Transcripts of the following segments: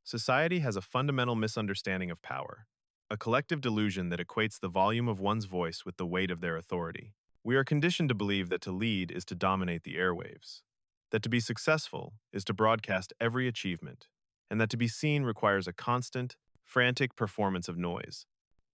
Society has a fundamental misunderstanding of power, a collective delusion that equates the volume of one's voice with the weight of their authority. We are conditioned to believe that to lead is to dominate the airwaves, that to be successful is to broadcast every achievement, and that to be seen requires a constant, frantic performance of noise.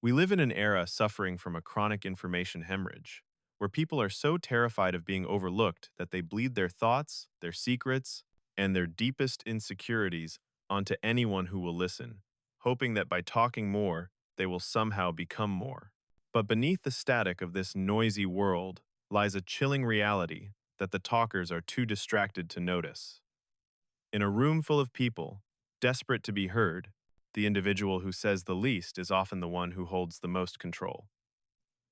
We live in an era suffering from a chronic information hemorrhage, where people are so terrified of being overlooked that they bleed their thoughts, their secrets, and their deepest insecurities onto anyone who will listen, hoping that by talking more, they will somehow become more. But beneath the static of this noisy world lies a chilling reality that the talkers are too distracted to notice. In a room full of people, desperate to be heard, the individual who says the least is often the one who holds the most control.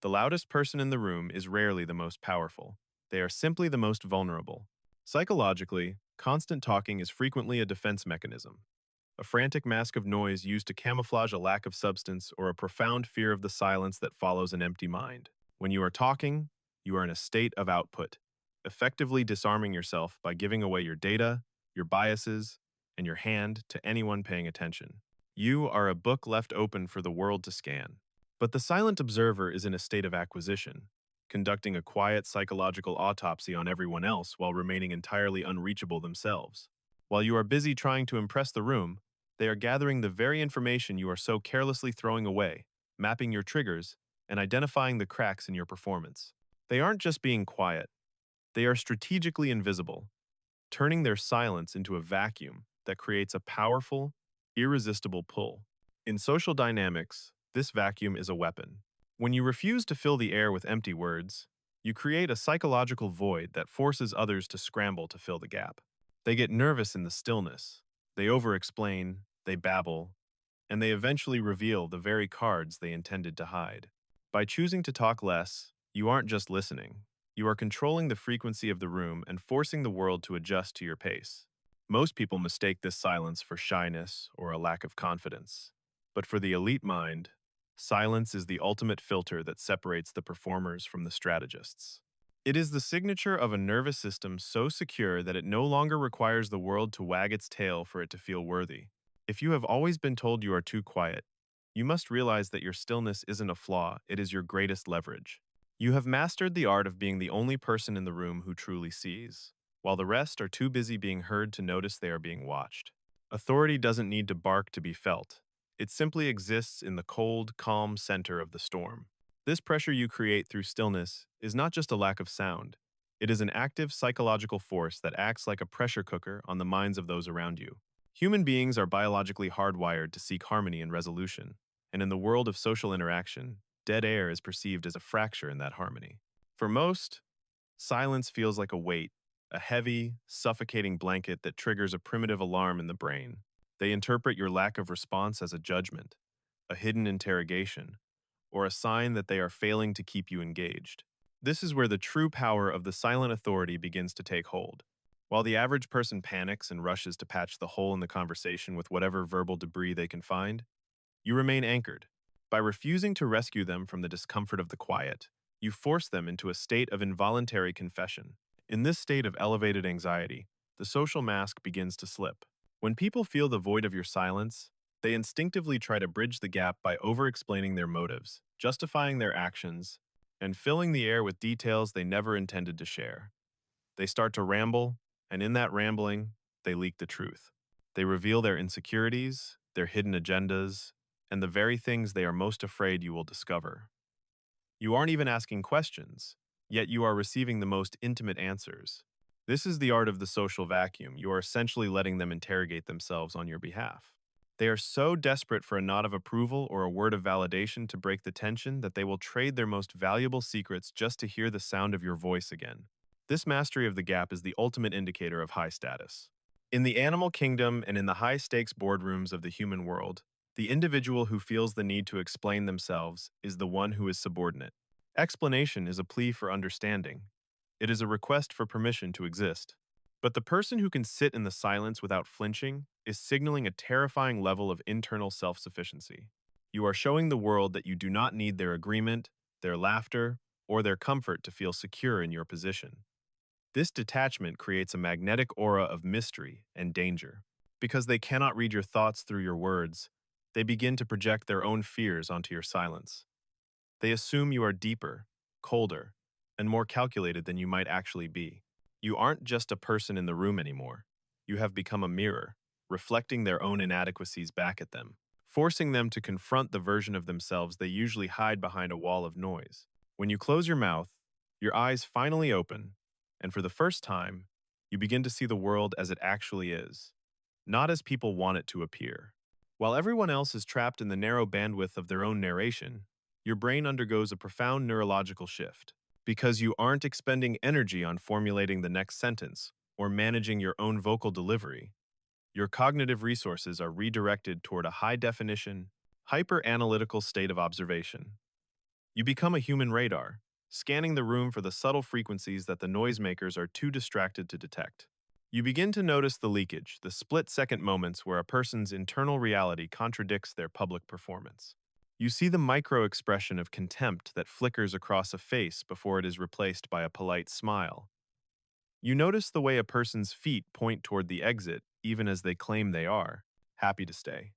The loudest person in the room is rarely the most powerful. They are simply the most vulnerable. Psychologically, constant talking is frequently a defense mechanism, a frantic mask of noise used to camouflage a lack of substance or a profound fear of the silence that follows an empty mind. When you are talking, you are in a state of output, effectively disarming yourself by giving away your data, your biases, and your hand to anyone paying attention. You are a book left open for the world to scan. But the silent observer is in a state of acquisition, conducting a quiet psychological autopsy on everyone else while remaining entirely unreachable themselves. While you are busy trying to impress the room, they are gathering the very information you are so carelessly throwing away, mapping your triggers, and identifying the cracks in your performance. They aren't just being quiet, they are strategically invisible, turning their silence into a vacuum that creates a powerful, irresistible pull. In social dynamics, this vacuum is a weapon. When you refuse to fill the air with empty words, you create a psychological void that forces others to scramble to fill the gap. They get nervous in the stillness. They over-explain, they babble, and they eventually reveal the very cards they intended to hide. By choosing to talk less, you aren't just listening. You are controlling the frequency of the room and forcing the world to adjust to your pace. Most people mistake this silence for shyness or a lack of confidence. But for the elite mind, silence is the ultimate filter that separates the performers from the strategists. It is the signature of a nervous system so secure that it no longer requires the world to wag its tail for it to feel worthy. If you have always been told you are too quiet, you must realize that your stillness isn't a flaw, it is your greatest leverage. You have mastered the art of being the only person in the room who truly sees, while the rest are too busy being heard to notice they are being watched. Authority doesn't need to bark to be felt. It simply exists in the cold, calm center of the storm. This pressure you create through stillness is not just a lack of sound. It is an active psychological force that acts like a pressure cooker on the minds of those around you. Human beings are biologically hardwired to seek harmony and resolution, and in the world of social interaction, dead air is perceived as a fracture in that harmony. For most, silence feels like a weight, a heavy, suffocating blanket that triggers a primitive alarm in the brain. They interpret your lack of response as a judgment, a hidden interrogation, or a sign that they are failing to keep you engaged. This is where the true power of the silent authority begins to take hold. While the average person panics and rushes to patch the hole in the conversation with whatever verbal debris they can find, you remain anchored. By refusing to rescue them from the discomfort of the quiet, you force them into a state of involuntary confession. In this state of elevated anxiety, the social mask begins to slip. When people feel the void of your silence, they instinctively try to bridge the gap by over-explaining their motives, justifying their actions, and filling the air with details they never intended to share. They start to ramble, and in that rambling, they leak the truth. They reveal their insecurities, their hidden agendas, and the very things they are most afraid you will discover. You aren't even asking questions, yet you are receiving the most intimate answers. This is the art of the social vacuum. You are essentially letting them interrogate themselves on your behalf. They are so desperate for a nod of approval or a word of validation to break the tension that they will trade their most valuable secrets just to hear the sound of your voice again. This mastery of the gap is the ultimate indicator of high status. In the animal kingdom and in the high-stakes boardrooms of the human world, the individual who feels the need to explain themselves is the one who is subordinate. Explanation is a plea for understanding. It is a request for permission to exist. But the person who can sit in the silence without flinching is signaling a terrifying level of internal self-sufficiency. You are showing the world that you do not need their agreement, their laughter, or their comfort to feel secure in your position. This detachment creates a magnetic aura of mystery and danger. Because they cannot read your thoughts through your words, they begin to project their own fears onto your silence. They assume you are deeper, colder, and more calculated than you might actually be. You aren't just a person in the room anymore. You have become a mirror, reflecting their own inadequacies back at them, forcing them to confront the version of themselves they usually hide behind a wall of noise. When you close your mouth, your eyes finally open, and for the first time, you begin to see the world as it actually is, not as people want it to appear. While everyone else is trapped in the narrow bandwidth of their own narration, your brain undergoes a profound neurological shift. Because you aren't expending energy on formulating the next sentence or managing your own vocal delivery, your cognitive resources are redirected toward a high-definition, hyper-analytical state of observation. You become a human radar, scanning the room for the subtle frequencies that the noisemakers are too distracted to detect. You begin to notice the leakage, the split-second moments where a person's internal reality contradicts their public performance. You see the micro-expression of contempt that flickers across a face before it is replaced by a polite smile. You notice the way a person's feet point toward the exit even as they claim they are happy to stay.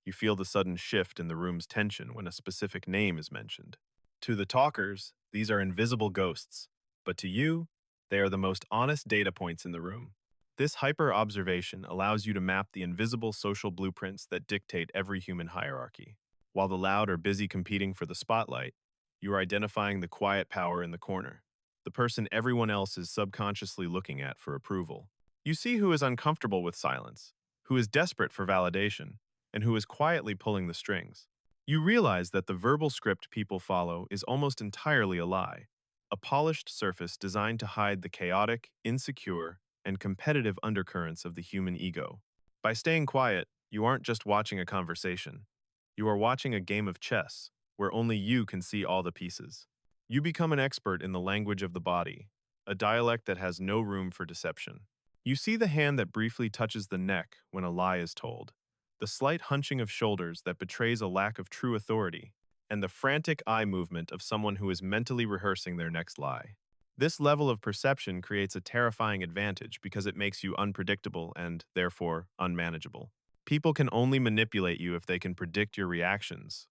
You feel the sudden shift in the room's tension when a specific name is mentioned. To the talkers, these are invisible ghosts, but to you, they are the most honest data points in the room. This hyper-observation allows you to map the invisible social blueprints that dictate every human hierarchy. While the loud are busy competing for the spotlight, you are identifying the quiet power in the corner, the person everyone else is subconsciously looking at for approval. You see who is uncomfortable with silence, who is desperate for validation, and who is quietly pulling the strings. You realize that the verbal script people follow is almost entirely a lie, a polished surface designed to hide the chaotic, insecure, and competitive undercurrents of the human ego. By staying quiet, you aren't just watching a conversation. You are watching a game of chess, where only you can see all the pieces. You become an expert in the language of the body, a dialect that has no room for deception. You see the hand that briefly touches the neck when a lie is told, the slight hunching of shoulders that betrays a lack of true authority, and the frantic eye movement of someone who is mentally rehearsing their next lie. This level of perception creates a terrifying advantage because it makes you unpredictable and, therefore, unmanageable. People can only manipulate you if they can predict your reactions,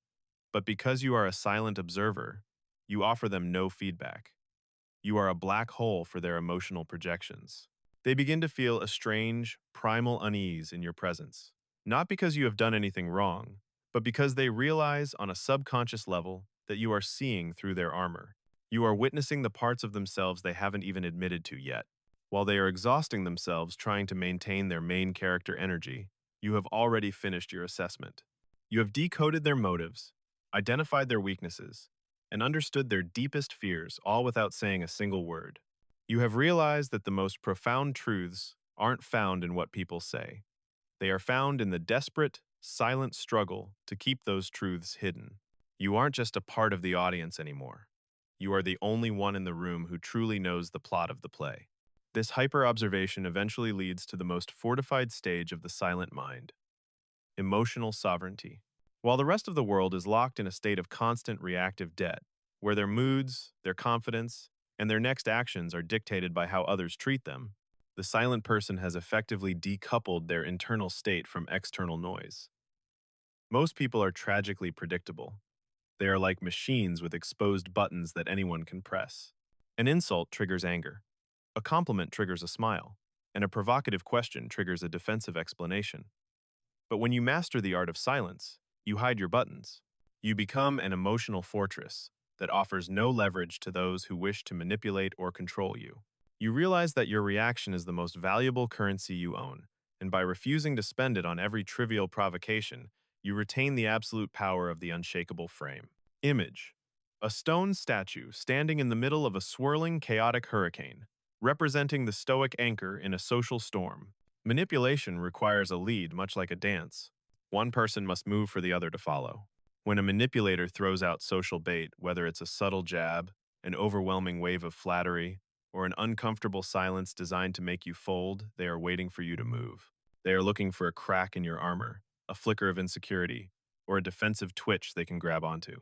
but because you are a silent observer, you offer them no feedback. You are a black hole for their emotional projections. They begin to feel a strange, primal unease in your presence, not because you have done anything wrong, but because they realize on a subconscious level that you are seeing through their armor. You are witnessing the parts of themselves they haven't even admitted to yet. While they are exhausting themselves trying to maintain their main character energy, you have already finished your assessment. You have decoded their motives, identified their weaknesses, and understood their deepest fears, all without saying a single word. You have realized that the most profound truths aren't found in what people say. They are found in the desperate, silent struggle to keep those truths hidden. You aren't just a part of the audience anymore. You are the only one in the room who truly knows the plot of the play. This hyper-observation eventually leads to the most fortified stage of the silent mind, emotional sovereignty. While the rest of the world is locked in a state of constant reactive debt, where their moods, their confidence, and their next actions are dictated by how others treat them, the silent person has effectively decoupled their internal state from external noise. Most people are tragically predictable. They are like machines with exposed buttons that anyone can press. An insult triggers anger. A compliment triggers a smile. And a provocative question triggers a defensive explanation. But when you master the art of silence, you hide your buttons. You become an emotional fortress that offers no leverage to those who wish to manipulate or control you. You realize that your reaction is the most valuable currency you own, and by refusing to spend it on every trivial provocation, you retain the absolute power of the unshakable frame. Image: a stone statue standing in the middle of a swirling, chaotic hurricane, representing the stoic anchor in a social storm. Manipulation requires a lead, much like a dance. One person must move for the other to follow. When a manipulator throws out social bait, whether it's a subtle jab, an overwhelming wave of flattery, or an uncomfortable silence designed to make you fold, they are waiting for you to move. They are looking for a crack in your armor, a flicker of insecurity, or a defensive twitch they can grab onto.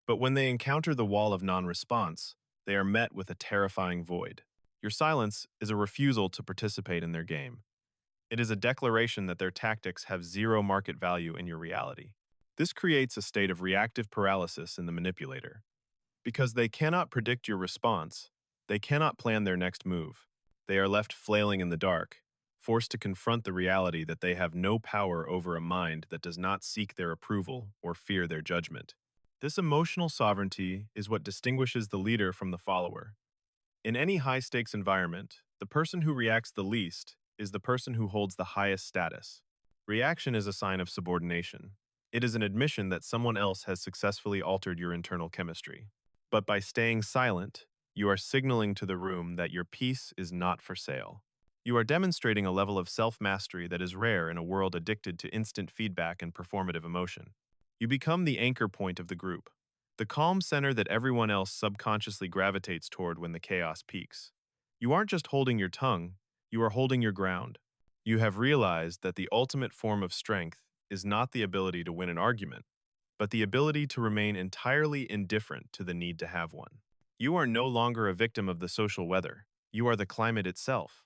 But when they encounter the wall of non-response, they are met with a terrifying void. Your silence is a refusal to participate in their game. It is a declaration that their tactics have zero market value in your reality. This creates a state of reactive paralysis in the manipulator. Because they cannot predict your response, they cannot plan their next move. They are left flailing in the dark, forced to confront the reality that they have no power over a mind that does not seek their approval or fear their judgment. This emotional sovereignty is what distinguishes the leader from the follower. In any high-stakes environment, the person who reacts the least is the person who holds the highest status. Reaction is a sign of subordination. It is an admission that someone else has successfully altered your internal chemistry. But by staying silent, you are signaling to the room that your peace is not for sale. You are demonstrating a level of self-mastery that is rare in a world addicted to instant feedback and performative emotion. You become the anchor point of the group, the calm center that everyone else subconsciously gravitates toward when the chaos peaks. You aren't just holding your tongue, you are holding your ground. You have realized that the ultimate form of strength is not the ability to win an argument, but the ability to remain entirely indifferent to the need to have one. You are no longer a victim of the social weather. You are the climate itself.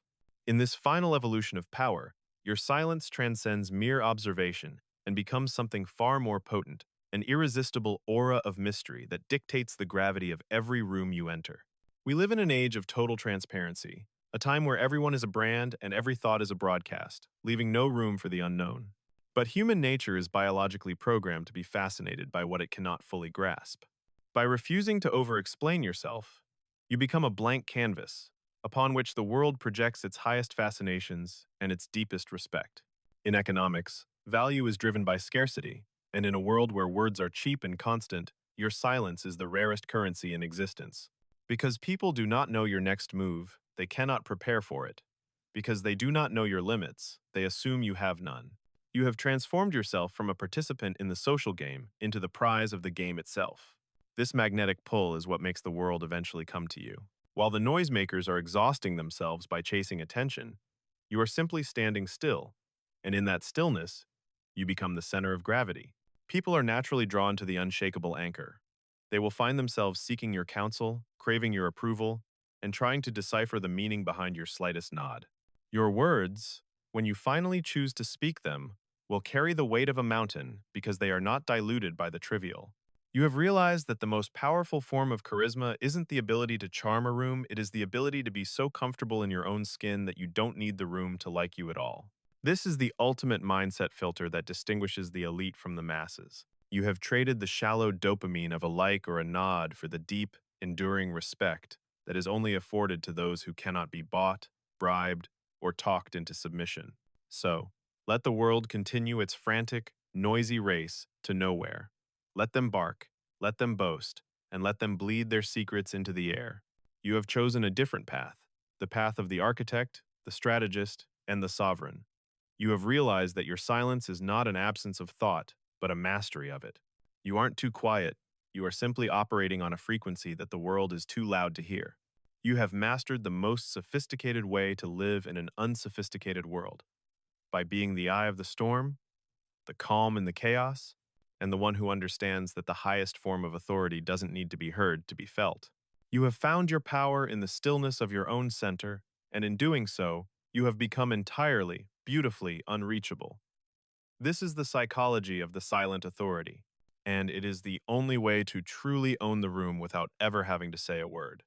In this final evolution of power, your silence transcends mere observation and becomes something far more potent, an irresistible aura of mystery that dictates the gravity of every room you enter. We live in an age of total transparency, a time where everyone is a brand and every thought is a broadcast, leaving no room for the unknown. But human nature is biologically programmed to be fascinated by what it cannot fully grasp. By refusing to over-explain yourself, you become a blank canvas, upon which the world projects its highest fascinations and its deepest respect. In economics, value is driven by scarcity, and in a world where words are cheap and constant, your silence is the rarest currency in existence. Because people do not know your next move, they cannot prepare for it. Because they do not know your limits, they assume you have none. You have transformed yourself from a participant in the social game into the prize of the game itself. This magnetic pull is what makes the world eventually come to you. While the noisemakers are exhausting themselves by chasing attention, you are simply standing still, and in that stillness, you become the center of gravity. People are naturally drawn to the unshakable anchor. They will find themselves seeking your counsel, craving your approval, and trying to decipher the meaning behind your slightest nod. Your words, when you finally choose to speak them, will carry the weight of a mountain because they are not diluted by the trivial. You have realized that the most powerful form of charisma isn't the ability to charm a room, it is the ability to be so comfortable in your own skin that you don't need the room to like you at all. This is the ultimate mindset filter that distinguishes the elite from the masses. You have traded the shallow dopamine of a like or a nod for the deep, enduring respect that is only afforded to those who cannot be bought, bribed, or talked into submission. So, let the world continue its frantic, noisy race to nowhere. Let them bark, let them boast, and let them bleed their secrets into the air. You have chosen a different path, the path of the architect, the strategist, and the sovereign. You have realized that your silence is not an absence of thought, but a mastery of it. You aren't too quiet, you are simply operating on a frequency that the world is too loud to hear. You have mastered the most sophisticated way to live in an unsophisticated world, by being the eye of the storm, the calm in the chaos, and the one who understands that the highest form of authority doesn't need to be heard to be felt. You have found your power in the stillness of your own center, and in doing so, you have become entirely, beautifully unreachable. This is the psychology of the silent authority, and it is the only way to truly own the room without ever having to say a word.